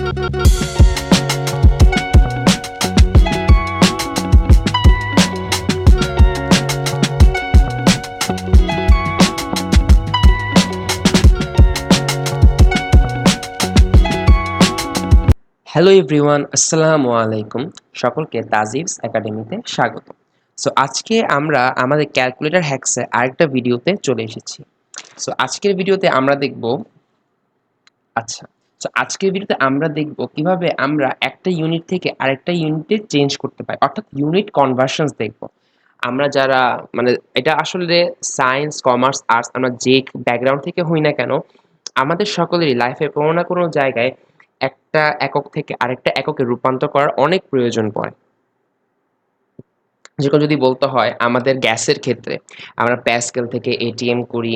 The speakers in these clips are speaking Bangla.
হ্যালো এভরিওয়ান, আসসালামু আলাইকুম। সকলকে তাজিবস একাডেমিতে স্বাগত। সো আজকে আমরা আমাদের ক্যালকুলেটর হ্যাক্সে আরেকটা ভিডিওতে চলে এসেছি। সো আজকের ভিডিওতে আমরা দেখব আচ্ছা আজকের ভিডিওতে আমরা দেখব কিভাবে আমরা একটা ইউনিট থেকে আরেকটা ইউনিটে চেঞ্জ করতে পারি, অর্থাৎ ইউনিট কনভার্সনস দেখব। আমরা যারা মানে এটা আসলে সায়েন্স, কমার্স, আর্টস, আমরা যে ব্যাকগ্রাউন্ড থেকে হই না কেন, আমাদের সকলেরই লাইফে কোনো না কোনো জায়গায় একটা একক থেকে আরেকটা এককে রূপান্তর করার অনেক প্রয়োজন পড়ে। যেরকম যদি বলতে হয় আমাদের গ্যাসের ক্ষেত্রে আমরা প্যাসকেল থেকে এটিএম করি,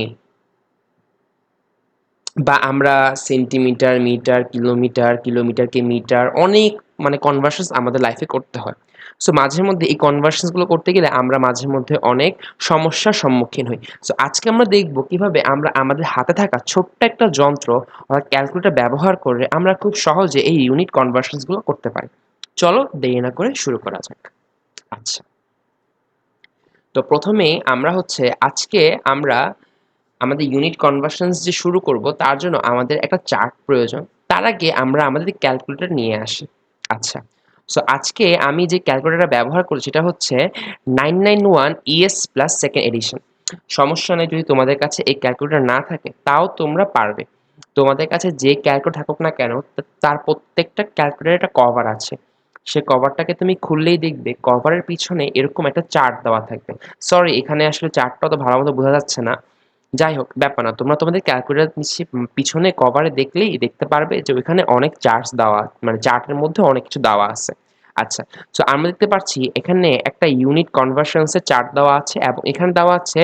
বা আমরা সেন্টিমিটার, মিটার, কিলোমিটার, কিলোমিটারকে মিটার, অনেক মানে কনভার্সনস আমাদের লাইফে করতে হয়। সো মাঝে মধ্যে এই কনভার্সনসগুলো করতে গেলে আমরা মাঝে মধ্যে অনেক সমস্যার সম্মুখীন হই। সো আজকে আমরা দেখব কিভাবে আমরা আমাদের হাতে থাকা ছোট্ট একটা যন্ত্র অর্থাৎ ক্যালকুলেটর ব্যবহার করে আমরা খুব সহজে এই ইউনিট কনভার্সনসগুলো করতে পারি। চলো দেরি না করে শুরু করা যাক। আচ্ছা, তো প্রথমে আমরা আজকে আমরা আমাদের ইউনিট কনভার্সনস যে শুরু করব তার জন্য আমাদের একটা চার্ট প্রয়োজন। তার আগে আমরা আমাদের ক্যালকুলেটর নিয়ে আসি। আচ্ছা, সো আজকে আমি যে ক্যালকুলেটরটা ব্যবহার করছি সেটা হচ্ছে 991 ES প্লাস সেকেন্ড এডিশন। সমস্যা নেই, যদি তোমাদের কাছে এই ক্যালকুলেটর না থাকে তাও তোমরা পারবে। তোমাদের কাছে যে ক্যালকুলেটর থাকুক না কেন, তার প্রত্যেকটা ক্যালকুলেটর একটা কভার আছে। সে কভারটাকে তুমি খুললেই দেখবে কভারের পিছনে এরকম একটা চার্ট দেওয়া থাকবে। সরি, এখানে আসলে চার্টটা তো ভালো মতো বোঝা যাচ্ছে না। যাই হোক, ব্যাপার না, তোমরা তোমাদের ক্যালকুলেটর পিছনে কভারে দেখলেই দেখতে পারবে যে ওইখানে অনেক চার্টস দেওয়া, মানে চার্টের মধ্যে অনেক কিছু দেওয়া আছে। আচ্ছা, সো আমরা দেখতে পাচ্ছি এখানে একটা ইউনিট কনভার্সনস এর চার্ট দেওয়া আছে এবং এখানে দেওয়া আছে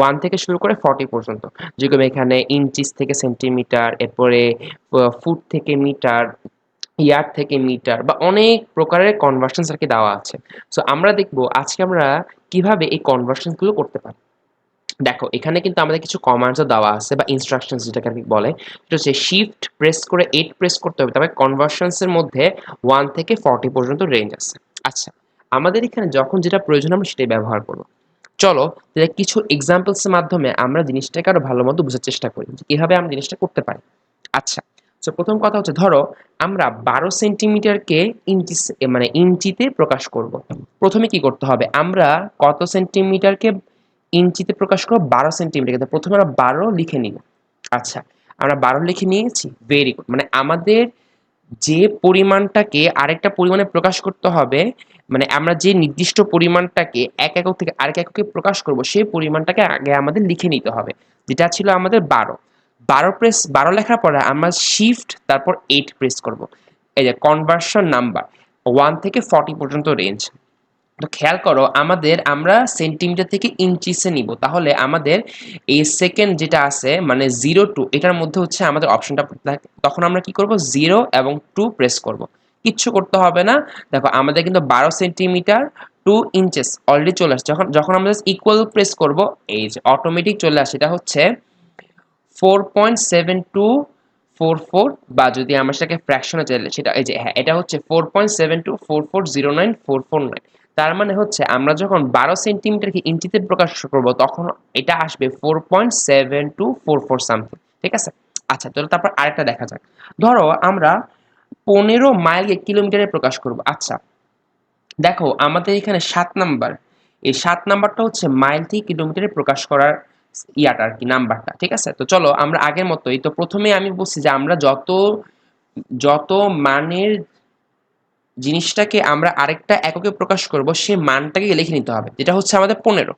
1 থেকে শুরু করে 40 পর্যন্ত। যেরকম এখানে ইঞ্চিস থেকে সেন্টিমিটার, এরপরে ফুট থেকে মিটার, ইয়ার্ড থেকে মিটার, বা অনেক প্রকারের কনভার্সনস আর কি দেওয়া আছে। সো আমরা দেখব আজকে আমরা কিভাবে এই কনভার্সনস গুলো করতে পারি। দেখো, এখানে কিন্তু আমাদের কিছু কমান্ডসও দেওয়া আছে বা ইনস্ট্রাকশনস যেটাকে আর কি বলে। সেটা হচ্ছে শিফট প্রেস করে 8 প্রেস করতে হবে, তবে কনভার্সনস এর মধ্যে 1 থেকে 40 পর্যন্ত রেঞ্জ আছে। আচ্ছা, আমাদের এখানে যখন যেটা প্রয়োজন আমরা সেটাই ব্যবহার করব। চলো তাহলে কিছু এক্সাম্পলস এর মাধ্যমে আমরা জিনিসটাকে আরো ভালো মতো বোঝার চেষ্টা করি যে কিভাবে আমরা জিনিসটা করতে পারি। আচ্ছা, তো প্রথম কথা হচ্ছে, ধরো আমরা 12 সেন্টিমিটারকে ইঞ্চি মানে ইঞ্চিতে প্রকাশ করব। প্রথমে কি করতে হবে, আমরা কত সেন্টিমিটারকে ইঞ্চিতে প্রকাশ করব? 12 সেন্টিমিটার। প্রথমে আমরা 12 লিখে নিব। আচ্ছা, আমরা 12 লিখে নিয়েছি, ভেরি গুড। মানে আমাদের যে পরিমাণটাকে আরেকটা পরিমাণে প্রকাশ করতে হবে, মানে আমরা যে নির্দিষ্ট পরিমাণটাকে এক একক থেকে আরেক এককে প্রকাশ করব সেই পরিমাণটাকে আগে আমাদের লিখে নিতে হবে, যেটা ছিল আমাদের 12। 12 লেখার পরে আমরা শিফট তারপর 8 প্রেস করব। এই যে কনভার্সন নাম্বার 1 থেকে 40 পর্যন্ত রেঞ্জ। তো খেয়াল করো, আমরা সেন্টিমিটার থেকে ইঞ্চিসে নিব, তাহলে আমাদের এই সেকেন্ড যেটা আছে মানে 0 টু, এটার মধ্যে আমাদের অপশনটা থাকে। তখন আমরা কি করব, 0 এবং 2 প্রেস করব। কিচ্ছু করতে হবে না। দেখো, আমাদের কিন্তু 12 সেন্টিমিটার 2 ইঞ্চেস অলরেডি চলে আসছে। যখন যখন আমরা ইকুয়াল প্রেস করব, এই যে অটোমেটিক চলে আসে, এটা হচ্ছে 4.7244, বা যদি আমরা সেটাকে ফ্র্যাকশনে চাইলে সেটা এই যে হ্যাঁ, এটা হচ্ছে 4.7244094449। তার মানে হচ্ছে আমরা যখন 12 সেন্টিমিটারকে ইঞ্চিতে প্রকাশ করব তখন এটা আসবে 4.7244 সামথিং। ঠিক আছে? আচ্ছা, তারপর আরেকটা দেখা যাক। ধরো আমরা 15 মাইলকে কিলোমিটারে প্রকাশ করব। আচ্ছা, দেখো আমাদের এখানে 7 নাম্বার, এই 7 নাম্বারটা হচ্ছে মাইল থেকে কিলোমিটারে প্রকাশ করার ইয়াটা আর কি, নাম্বারটা। ঠিক আছে? তো চলো আমরা আগের মতোই, তো প্রথমে আমি বলছি যে আমরা যত যত মানের জিনিসটাকে আমরা আরেকটা এককে প্রকাশ করব সেই মানটাকে লিখে নিতে হবে, যেটা হচ্ছে আমাদের 15।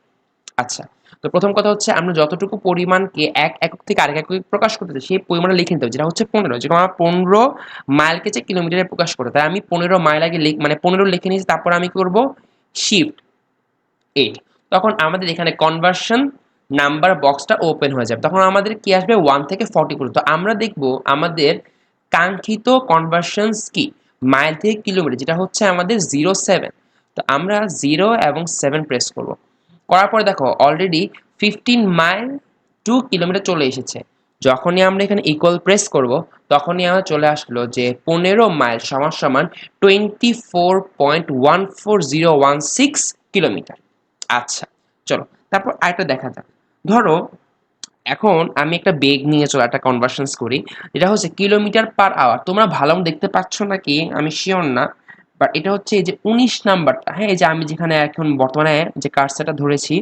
আচ্ছা, তো প্রথম কথা হচ্ছে আমরা যতটুকু পরিমাণকে এক একক থেকে আরেক এককে প্রকাশ করতে চাই সেই পরিমাণটা লিখে নিতে হবে, যেটা হচ্ছে 15। যেরকম আমরা 15 মাইলকে যে কিলোমিটারে প্রকাশ করতে, তাই আমি 15 মাইল আগে মানে 15 লিখে নিয়েছি। তারপর আমি করব শিফট 8। তখন আমাদের এখানে কনভার্সন নাম্বার বক্সটা ওপেন হয়ে যাবে। তখন আমাদের কি আসবে, 1 থেকে 40 পর্যন্ত। আমরা দেখব আমাদের কাঙ্ক্ষিত কনভার্সনস কি, মাইল থেকে কিলোমিটার, যেটা হচ্ছে আমাদের 07। তো আমরা 0 এবং 7 প্রেস করব। করার পরে দেখো অলরেডি 15 মাইল 2 কিলোমিটার চলে এসেছে। যখনই আমরা এখানে ইকুয়াল প্রেস করব তখনই আমার চলে আসলো যে 15 মাইল সমান সমান 24.14016 কিলোমিটার। আচ্ছা, চলো তারপর আরেকটা দেখা যাক। ধরো এখন আমি একটা বেগ নিয়ে চলো একটা কনভার্সনস করি, এটা হচ্ছে কিলোমিটার পার আওয়ার। তোমরা ভালো দেখতে পাচ্ছ নাকি আমি শিওর না, বাট এটা হচ্ছে এই যে 19 নাম্বারটা, হ্যাঁ এই যে আমি যেখানে এখন বর্তমানে যে কার্সারটা ধরেছি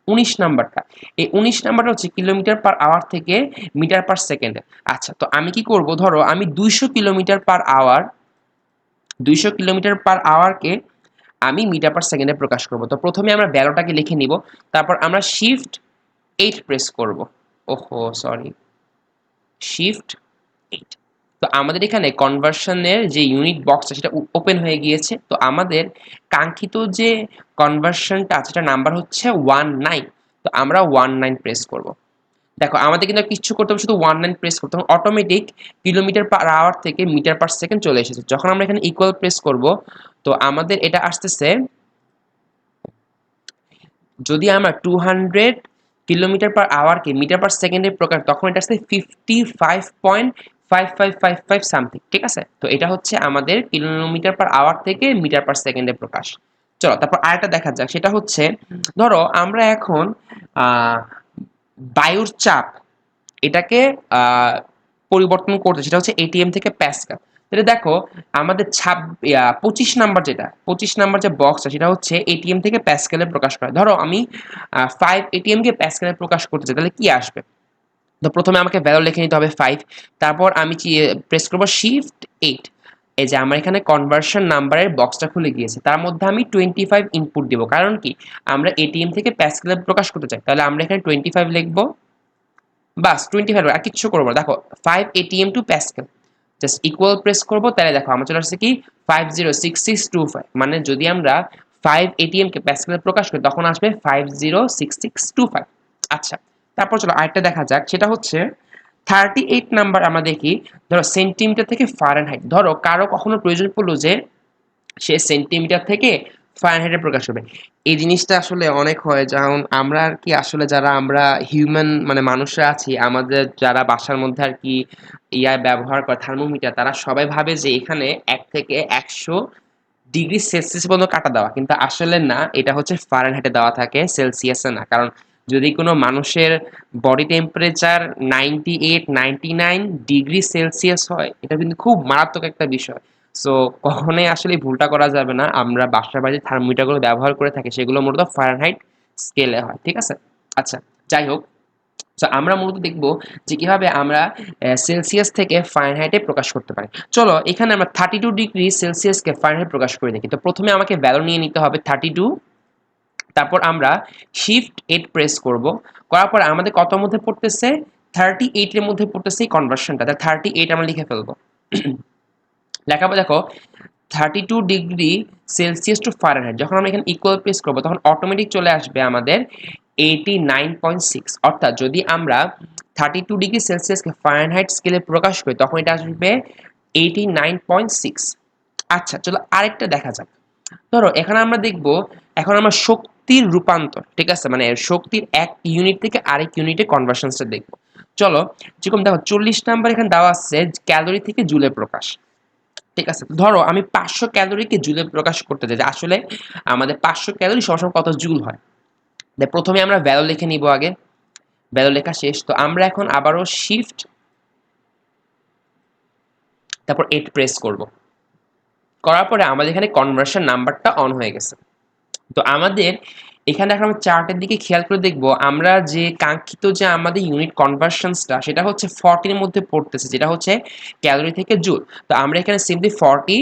19 নাম্বারটা, এই 19 নাম্বারটা হচ্ছে কিলোমিটার পার আওয়ার থেকে মিটার পার সেকেন্ডে। আচ্ছা, তো আমি কি করব, ধরো আমি 200 কিলোমিটার পার আওয়ারকে আমি মিটার পার সেকেন্ডে প্রকাশ করব। তো প্রথমে আমরা ভ্যালুটাকে লিখে নিব, তারপর আমরা শিফট 8 প্রেস করব। ওহো সরি, শিফট 8। তো আমাদের এখানে কনভার্সনের যে ইউনিট বক্সটা সেটা ওপেন হয়ে গিয়েছে। তো আমাদের কাঙ্ক্ষিত যে কনভার্সনটা আছে সেটা নাম্বার হচ্ছে 19। তো আমরা 19 প্রেস করব। দেখো আমাদের কিন্তু আর কিচ্ছু করতে হবে, শুধু 19 প্রেস করতে হবে, অটোমেটিক কিলোমিটার পার আওয়ার থেকে মিটার পার সেকেন্ড চলে এসেছে। যখন আমরা এখানে ইকুয়াল প্রেস করব তো আমাদের এটা আসতেছে, যদি আমরা 200 কিলোমিটার পার আওয়ারকে মিটার পার সেকেন্ডে প্রকাশ, তখন এটা আসছে 55.5555 সামথিং, ঠিক আছে। তো এটা হচ্ছে আমাদের কিলোমিটার পার আওয়ার থেকে মিটার পার সেকেন্ডে প্রকাশ। চলো তারপর আরেকটা দেখা যাক, সেটা হচ্ছে ধরো আমরা এখন আহ বায়ুর চাপ এটাকে আহ পরিবর্তন করতে, সেটা হচ্ছে এটিএম থেকে প্যাসকেল। তাহলে দেখো আমাদের 25 নাম্বার, যেটা 25 নাম্বার যে বক্সটা সেটা হচ্ছে এটিএম থেকে প্যাসকেলে প্রকাশ করে। ধরো আমি 5 কে প্যাসকেলে প্রকাশ করতে চাই, তাহলে কি আসবে? তো প্রথমে আমাকে ভ্যালু লিখে নিতে হবে 5, তারপর আমি প্রেস করবো শিফট 8। এই যে আমার এখানে কনভার্সন নাম্বারের বক্সটা খুলে গিয়েছে, তার মধ্যে আমি 25 ইনপুট দিব, কারণ কি আমরা এটিএম থেকে প্যাসকেলে প্রকাশ করতে চাই। তাহলে আমরা এখানে 25 লিখবো, বাস 25 আর কিচ্ছু করবো না। দেখো 5 ATM to Pascal, just equal press করবো, তাহলে দেখো আমার চলে আসছে কি 506625। মানে যদি আমরা 5 ATM কে প্যাসকেলে প্রকাশ করি তখন আসবে 506625। আচ্ছা, তারপর চলো আরেকটা দেখা যাক, সেটা হচ্ছে 38 নাম্বার। আমরা দেখি ধরো সেন্টিমিটার থেকে ফারেনহাইট। ধরো কারো কখনো প্রয়োজন পড়লো যে সে সেন্টিমিটার থেকে ফারেনহাইটে প্রকাশ করবে, এই জিনিসটা আসলে অনেক হয়। যেমন আমরা আর কি আসলে যারা আমরা হিউম্যান মানে মানুষরা আছি, আমাদের যারা বাসার মধ্যে আর কি ব্যবহার করে থার্মোমিটার, তারা সবাই ভাবে যে এখানে 1 থেকে 100 ডিগ্রি সেলসিয়াস পর্যন্ত কাটা দেওয়া, কিন্তু আসলে না, এটা হচ্ছে ফারেনহাইটে দেওয়া থাকে, সেলসিয়াসে না। কারণ যদি কোনো মানুষের বডি টেম্পারেচার 98-99 ডিগ্রি সেলসিয়াস হয়, এটা কিন্তু খুব মারাত্মক একটা বিষয়। সো কখনোই আসলে ভুলটা করা যাবে না। আমরা বাসার বাড়িতে থার্মোমিটারগুলো ব্যবহার করে থাকি, সেগুলো মূলত ফারেনহাইট স্কেলে হয়, ঠিক আছে। আচ্ছা, যাই হোক, তো আমরা মূলত দেখব যে কিভাবে আমরা সেলসিয়াস থেকে ফারেনহাইটে প্রকাশ করতে পারি। চলো এখানে আমরা 32 ডিগ্রি সেলসিয়াসকে ফারেনহাইট প্রকাশ করে দেখি। তো প্রথমে আমাকে ভ্যালু নিয়ে নিতে হবে 32, তারপর আমরা শিফট 8 প্রেস করব। করার পর আমাদের কত মধ্যে পড়তেছে, 38 এর মধ্যে পড়তেছে এই কনভার্সনটা। তাহলে 38 আমরা লিখে ফেলবো। লেখাবো, দেখো 32 ডিগ্রি সেলসিয়াস টু ফারেনহাইট, যখন আমরা এখানে ইকুয়াল প্রেস করবো তখন অটোমেটিক চলে আসবে আমাদের 89.6। অর্থাৎ যদি আমরা 32 ডিগ্রি সেলসিয়াসকে ফারেনহাইট স্কেলে প্রকাশ করি তখন এটা আসবে 89.6। আচ্ছা, চলো আরেকটা দেখা যাক। ধরো এখানে আমরা দেখব, এখন আমরা শক্তির রূপান্তর, ঠিক আছে, মানে শক্তির এক ইউনিট থেকে আরেক ইউনিটে কনভার্সনসটা দেখব। চলো যেরকম দেখো 40 নাম্বার এখানে দেওয়া আছে ক্যালোরি থেকে জুলে প্রকাশ, ঠিক আছে। ধরো আমি 500 ক্যালোরিকে জুলে প্রকাশ করতে চাই, আসলে আমাদের 500 ক্যালোরি সবসময় কত জুল হয়। প্রথমে আমরা ভ্যালু লিখে নিব, আগে ভ্যালু লেখা শেষ। তো আমরা এখন আবারও শিফট তারপর 8 প্রেস করব। করার পরে আমাদের এখানে কনভার্সন নাম্বারটা অন হয়ে গেছে। তো আমাদের এখানে এখন আমরা চার্টের দিকে খেয়াল করে দেখব, আমরা যে কাঙ্ক্ষিত যে আমাদের ইউনিট কনভার্সনসটা সেটা হচ্ছে 40 এর মধ্যে পড়তেছে, যেটা হচ্ছে ক্যালোরি থেকে জুল। তো আমরা এখানে সিম্পলি 40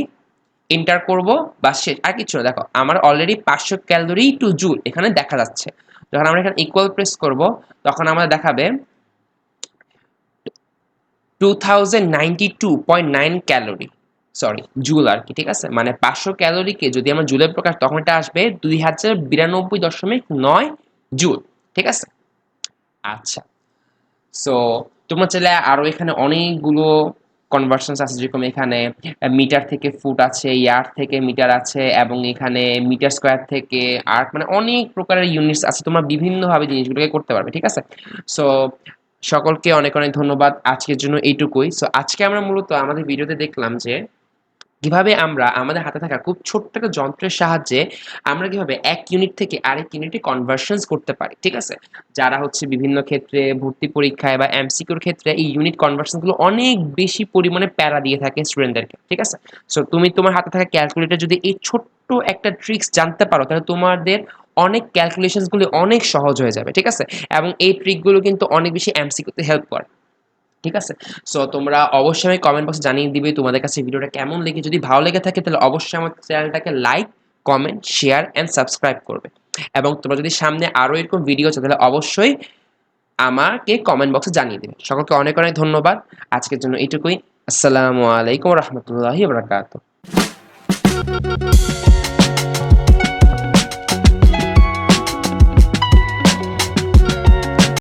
এন্টার করব, বা শেষ, আর কিছু না। দেখো আমার অলরেডি 500 ক্যালোরি টু জুল এখানে দেখা যাচ্ছে। যখন আমরা এখানে ইকুয়াল প্রেস করব তখন আমাদের দেখাবে 2092.9 ক্যালোরি, সরি জুল আর কি, ঠিক আছে। মানে 500 ক্যালোরিকে যদি আমরা জুলে প্রকাশ তখন এটা আসবে 2092.9 জুল, ঠিক আছে। আচ্ছা, সো তোমরা চাইলে আরো এখানে অনেকগুলো কনভার্সনস আছে, যেরকম এখানে মিটার থেকে ফুট আছে, ইয়ার্ড থেকে মিটার আছে, এবং এখানে মিটার স্কোয়ার থেকে আর্ট, মানে অনেক প্রকারের ইউনিটস আছে। তোমরা বিভিন্নভাবে জিনিসগুলোকে করতে পারবে, ঠিক আছে। সো সকলকে অনেক অনেক ধন্যবাদ। আজকের জন্য এইটুকুই। সো আজকে আমরা মূলত আমাদের ভিডিওতে দেখলাম যে কিভাবে আমরা আমাদের হাতে থাকা খুব ছোট্ট একটা যন্ত্রের সাহায্যে আমরা কিভাবে এক ইউনিট থেকে আরেক ইউনিটে কনভার্সনস করতে পারি, ঠিক আছে? যারা হচ্ছে বিভিন্ন ক্ষেত্রে ভর্তি পরীক্ষায় বা এমসিকিউর ক্ষেত্রে এই ইউনিট কনভার্সন গুলো অনেক বেশি পরিমাণে প্যারা দিয়ে থাকে স্টুডেন্টদেরকে, ঠিক আছে? সো তুমি তোমার হাতে থাকা ক্যালকুলেটর যদি এই ছোট্ট একটা ট্রিক্স জানতে পারো তাহলে তোমাদের অনেক ক্যালকুলেশনস গুলো অনেক সহজ হয়ে যাবে, ঠিক আছে? এবং এই ট্রিকগুলো কিন্তু অনেক বেশি এমসিকিউতে হেল্প করে, ঠিক আছে? সো তোমরা অবশ্যই আমি কমেন্ট বক্সে জানিয়ে দিবে তোমাদের কাছে ভিডিওটা কেমন লেগে। যদি ভালো লেগে থাকে তাহলে অবশ্যই আমার চ্যানেলটাকে like, comment, share and subscribe করবে। এবং তোমরা যদি সামনে আরও এরকম ভিডিও চাও তাহলে অবশ্যই আমাকে কমেন্ট বক্সে জানিয়ে দেবে। সকলকে অনেক অনেক ধন্যবাদ। আজকের জন্য এইটুকুই। আসসালামু আলাইকুম রহমতুল্লাহি বারাকাতুহু।